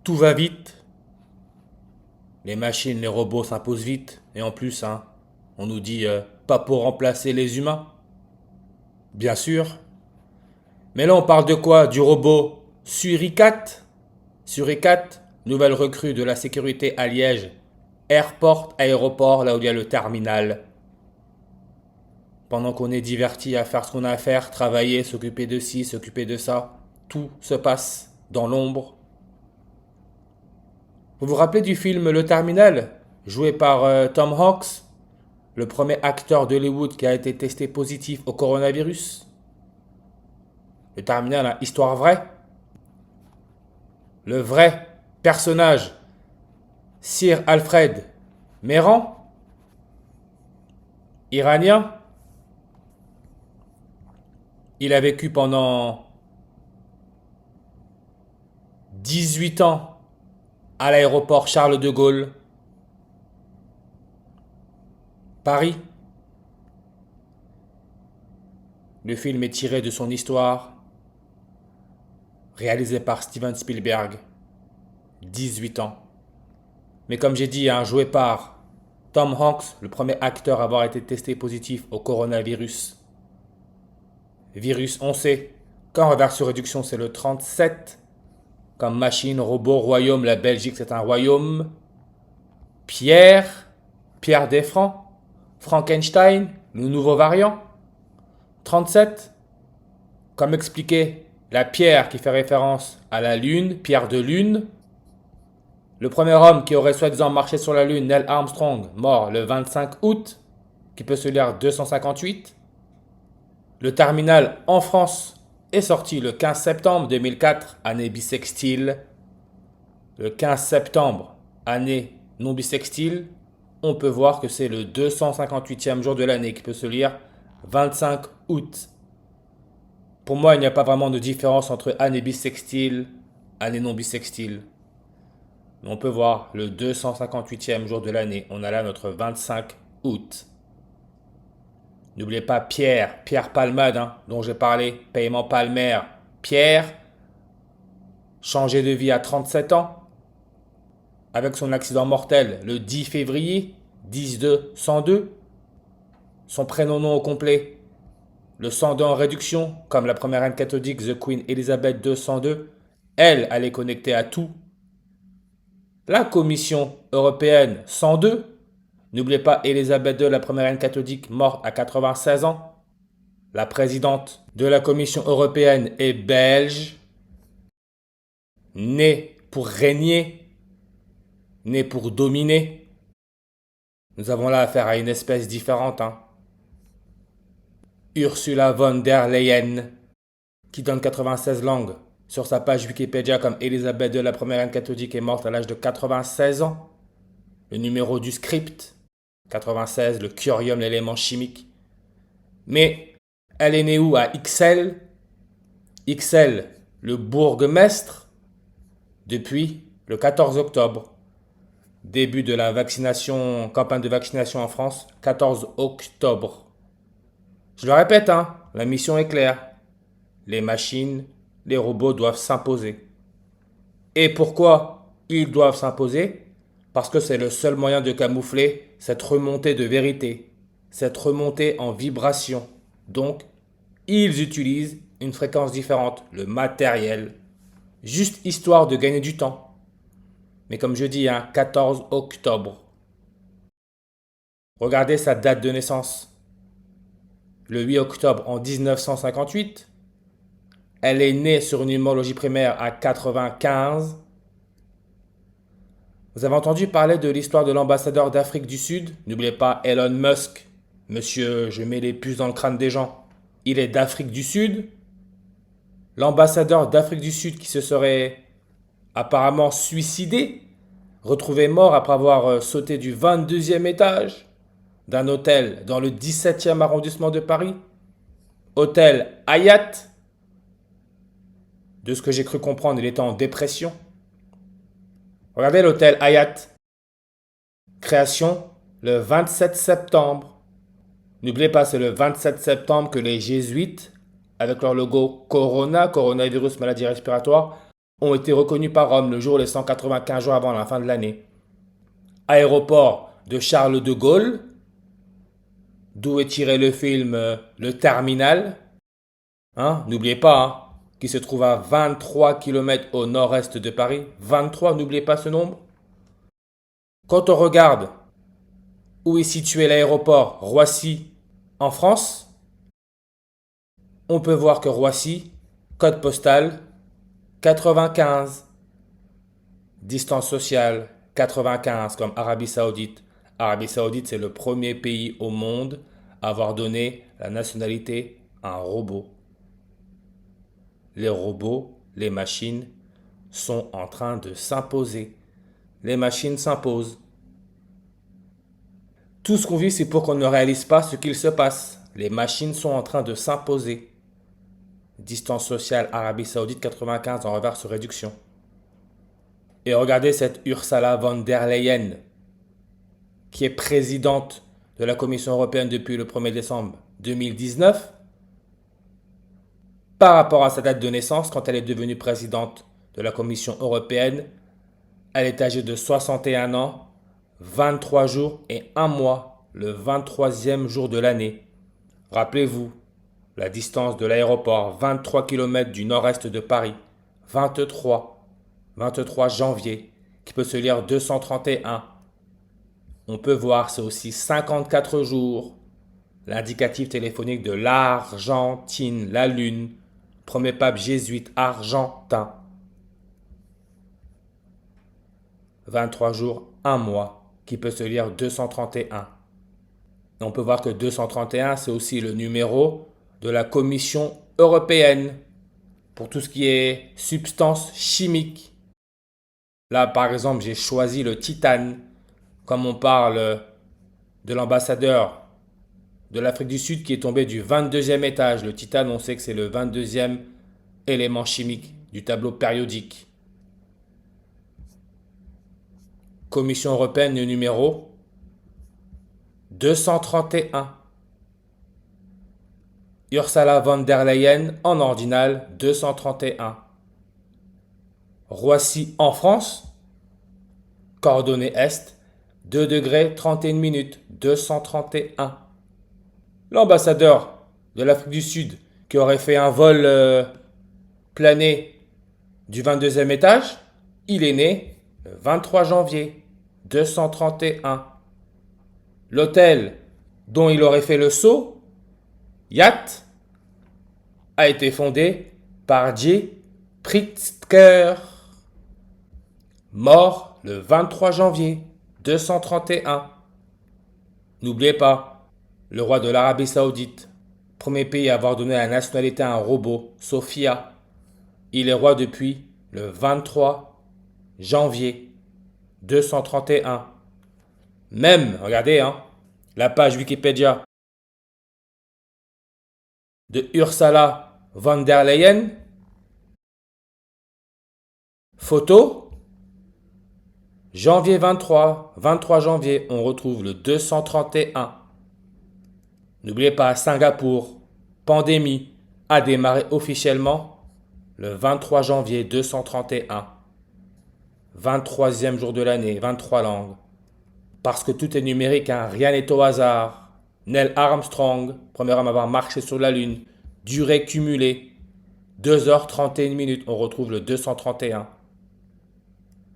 Tout va vite, les machines, les robots s'imposent vite, et en plus, on nous dit pas pour remplacer les humains, bien sûr. Mais là, on parle de quoi? Du robot Suricat? Suricat, nouvelle recrue de la sécurité à Liège. Airport, aéroport, là où il y a le terminal. Pendant qu'on est diverti à faire ce qu'on a à faire, travailler, s'occuper de ci, s'occuper de ça, tout se passe dans l'ombre. Vous vous rappelez du film Le Terminal, joué par Tom Hanks, le premier acteur d'Hollywood qui a été testé positif au coronavirus? Le Terminal, histoire vraie. Le vrai personnage, Sir Alfred Mehran, iranien, il a vécu pendant 18 ans à l'aéroport Charles de Gaulle, Paris. Le film est tiré de son histoire, réalisé par Steven Spielberg, 18 ans. Mais comme j'ai dit, joué par Tom Hanks, le premier acteur à avoir été testé positif au coronavirus. Virus, on sait. Quand reverse sur réduction, c'est le 37. Comme machine, robot, royaume, la Belgique, c'est un royaume. Pierre, Pierre Desfrancs, Frankenstein, le nouveau variant. 37. Comme expliqué, la pierre qui fait référence à la Lune, pierre de Lune. Le premier homme qui aurait soi-disant marché sur la Lune, Neil Armstrong, mort le 25 août, qui peut se lire 258. Le terminal en France est sorti le 15 septembre 2004, année bissextile. Le 15 septembre, année non bissextile, on peut voir que c'est le 258e jour de l'année qui peut se lire 25 août. Pour moi, il n'y a pas vraiment de différence entre année bissextile, année non bissextile. Mais on peut voir le 258e jour de l'année. On a là notre 25 août. N'oubliez pas Pierre, Pierre Palmade, dont j'ai parlé, paiement palmaire. Pierre, changé de vie à 37 ans, avec son accident mortel le 10 février 10-2-102. Son prénom non au complet, le 102 en réduction, comme la première reine catholique, The Queen Elizabeth II 102. Elle est connectée à tout. La Commission européenne 102. N'oubliez pas Elisabeth II, la première reine catholique, morte à 96 ans. La présidente de la Commission européenne est belge. Née pour régner. Née pour dominer. Nous avons là affaire à une espèce différente. Ursula von der Leyen, qui donne 96 langues sur sa page Wikipédia comme Elisabeth II, la première reine catholique, est morte à l'âge de 96 ans. Le numéro du script, 96, le curium, l'élément chimique. Mais elle est née où? À Ixelles. Ixelles, le bourgmestre, depuis le 14 octobre. Début de la vaccination, campagne de vaccination en France, 14 octobre. Je le répète, la mission est claire. Les machines, les robots doivent s'imposer. Et pourquoi ils doivent s'imposer? Parce que c'est le seul moyen de camoufler cette remontée de vérité, cette remontée en vibration. Donc, ils utilisent une fréquence différente, le matériel, juste histoire de gagner du temps. Mais comme je dis, 14 octobre. Regardez sa date de naissance. Le 8 octobre en 1958. Elle est née sur une humorologie primaire à 95. Vous avez entendu parler de l'histoire de l'ambassadeur d'Afrique du Sud? N'oubliez pas Elon Musk. Monsieur, je mets les puces dans le crâne des gens. Il est d'Afrique du Sud. L'ambassadeur d'Afrique du Sud qui se serait apparemment suicidé, retrouvé mort après avoir sauté du 22e étage d'un hôtel dans le 17e arrondissement de Paris. Hôtel Hayat. De ce que j'ai cru comprendre, il était en dépression. Regardez l'hôtel Hayat. Création le 27 septembre. N'oubliez pas, c'est le 27 septembre que les jésuites, avec leur logo Corona, coronavirus, maladie respiratoire, ont été reconnus par Rome le jour les 195 jours avant la fin de l'année. Aéroport de Charles de Gaulle, d'où est tiré le film Le Terminal, n'oubliez pas, qui se trouve à 23 km au nord-est de Paris. 23, n'oubliez pas ce nombre. Quand on regarde où est situé l'aéroport Roissy en France, on peut voir que Roissy, code postal 95, distance sociale 95 comme Arabie Saoudite. Arabie Saoudite, c'est le premier pays au monde à avoir donné la nationalité à un robot. Les robots, les machines sont en train de s'imposer. Les machines s'imposent. Tout ce qu'on vit, c'est pour qu'on ne réalise pas ce qu'il se passe. Les machines sont en train de s'imposer. Distance sociale Arabie Saoudite 95 en reverse réduction. Et regardez cette Ursula von der Leyen, qui est présidente de la Commission européenne depuis le 1er décembre 2019. Par rapport à sa date de naissance, quand elle est devenue présidente de la Commission européenne, elle est âgée de 61 ans, 23 jours et 1 mois, le 23e jour de l'année. Rappelez-vous, la distance de l'aéroport, 23 km du nord-est de Paris, 23 janvier, qui peut se lire 231. On peut voir, c'est aussi 54 jours, l'indicatif téléphonique de l'Argentine, la Lune, premier pape jésuite argentin. 23 jours, 1 mois, qui peut se lire 231. On peut voir que 231, c'est aussi le numéro de la Commission européenne pour tout ce qui est substances chimiques. Là, par exemple, j'ai choisi le titane, comme on parle de l'ambassadeur de l'Afrique du Sud qui est tombé du 22e étage. Le titane, on sait que c'est le 22e élément chimique du tableau périodique. Commission européenne, le numéro 231. Ursula von der Leyen en ordinal 231. Roissy en France, coordonnée Est, 2 degrés 31 minutes 231. L'ambassadeur de l'Afrique du Sud qui aurait fait un vol plané du 22e étage, il est né le 23 janvier 231. L'hôtel dont il aurait fait le saut, Yacht, a été fondé par J. Pritzker, mort le 23 janvier 231. N'oubliez pas, le roi de l'Arabie Saoudite, premier pays à avoir donné la nationalité à un robot, Sophia, il est roi depuis le 23 janvier 231. Même, regardez, la page Wikipédia de Ursula von der Leyen. Photo. Janvier 23 janvier, on retrouve le 231. N'oubliez pas, Singapour, pandémie, a démarré officiellement le 23 janvier 231. 23e jour de l'année, 23 langues. Parce que tout est numérique, rien n'est au hasard. Neil Armstrong, premier homme à avoir marché sur la Lune. Durée cumulée, 2h31 minutes, on retrouve le 231.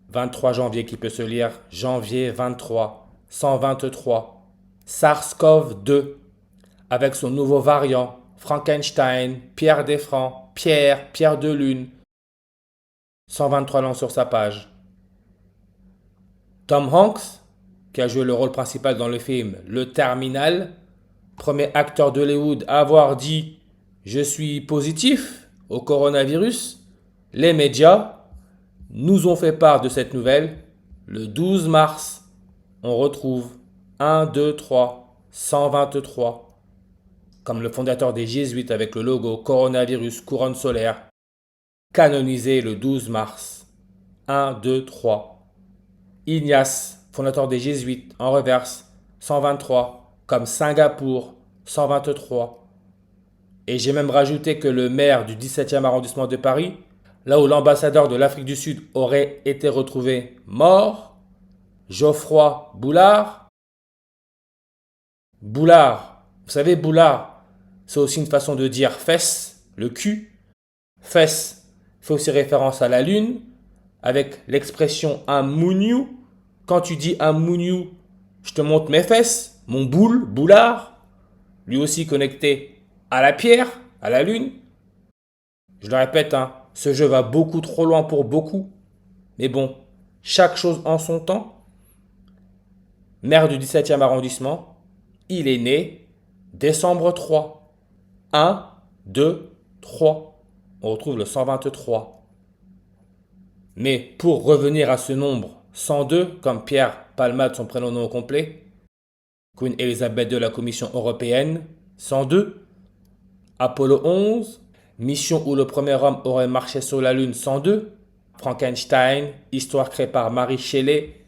23 janvier qui peut se lire janvier 23, 123. SARS-CoV-2, avec son nouveau variant, Frankenstein, Pierre Desfrancs, Pierre de Lune. 123 langues sur sa page. Tom Hanks, qui a joué le rôle principal dans le film Le Terminal, premier acteur d'Hollywood à avoir dit « Je suis positif au coronavirus », les médias nous ont fait part de cette nouvelle. Le 12 mars, on retrouve 1, 2, 3, 123, comme le fondateur des Jésuites avec le logo coronavirus couronne solaire, canonisé le 12 mars. 1, 2, 3. Ignace, fondateur des Jésuites, en reverse, 123, comme Singapour, 123. Et j'ai même rajouté que le maire du 17e arrondissement de Paris, là où l'ambassadeur de l'Afrique du Sud aurait été retrouvé mort, Geoffroy Boulard. Boulard, vous savez, Boulard, c'est aussi une façon de dire fesse, le cul. Fesse fait aussi référence à la lune, avec l'expression un mouniou. Quand tu dis un mouniou, je te montre mes fesses, mon boule, Boulard, lui aussi connecté à la pierre, à la lune. Je le répète, hein, ce jeu va beaucoup trop loin pour beaucoup. Mais bon, chaque chose en son temps. Maire du 17e arrondissement, il est né décembre 3. 1, 2, 3. On retrouve le 123. Mais pour revenir à ce nombre 102, comme Pierre Palmade, son prénom non complet, Queen Elizabeth II, la Commission européenne, 102. Apollo 11, mission où le premier homme aurait marché sur la Lune, 102. Frankenstein, histoire créée par Mary Shelley,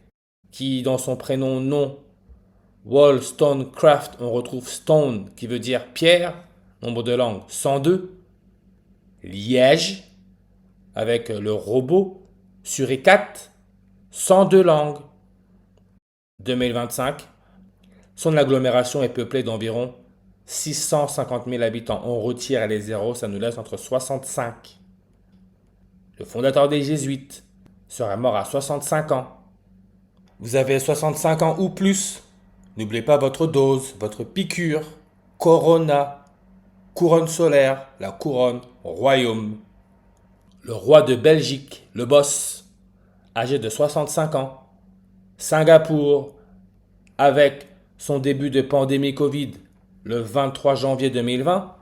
qui dans son prénom non Wollstonecraft, on retrouve Stone qui veut dire pierre, nombre de langues 102. Liège, avec le robot, Suricate, 102 langues. 2025, son agglomération est peuplée d'environ 650 000 habitants. On retire les zéros, ça nous laisse entre 65. Le fondateur des Jésuites serait mort à 65 ans. Vous avez 65 ans ou plus, n'oubliez pas votre dose, votre piqûre, Corona, couronne solaire, la couronne royaume. Le roi de Belgique, le boss, âgé de 65 ans. Singapour, avec son début de pandémie Covid le 23 janvier 2020,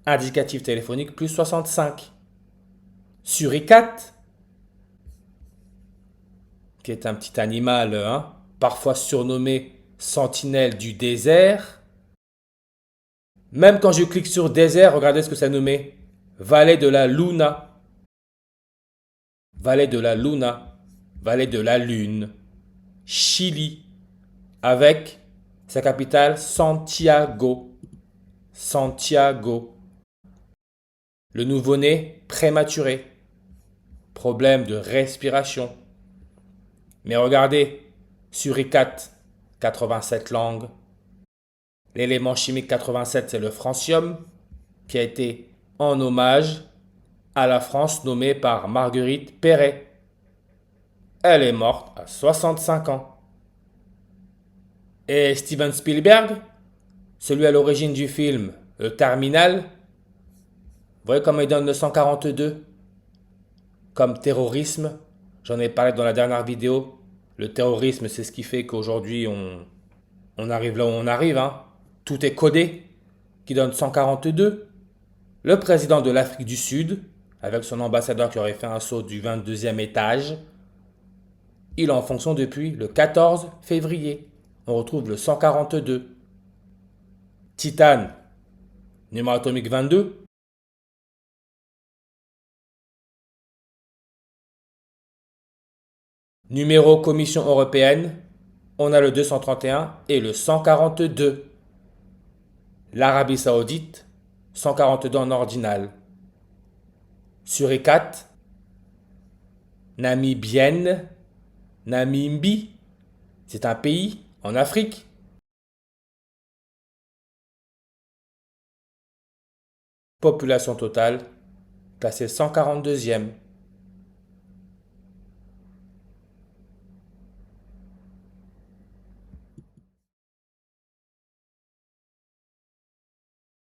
indicatif téléphonique plus 65. Suricate, qui est un petit animal, hein, parfois surnommé sentinelle du désert. Même quand je clique sur désert, regardez ce que ça nous met. Vallée de la Luna. Vallée de la Luna. Vallée de la Lune. Chili, avec sa capitale Santiago. Santiago. Le nouveau-né prématuré. Problème de respiration. Mais regardez, Suricate, 87 langues. L'élément chimique 87, c'est le francium, qui a été en hommage à la France nommée par Marguerite Perret. Elle est morte à 65 ans. Et Steven Spielberg, celui à l'origine du film Le Terminal, vous voyez comment il donne le 142 comme terrorisme. J'en ai parlé dans la dernière vidéo. Le terrorisme, c'est ce qui fait qu'aujourd'hui, on arrive là où on arrive. Hein. Tout est codé, qui donne 142. Le président de l'Afrique du Sud, avec son ambassadeur qui aurait fait un saut du 22e étage, il est en fonction depuis le 14 février. On retrouve le 142. Titane, numéro atomique 22. Numéro Commission européenne, on a le 231 et le 142. L'Arabie Saoudite, 142 en ordinal. Suricate, Namibienne, Namibie, c'est un pays en Afrique. Population totale, classée 142e.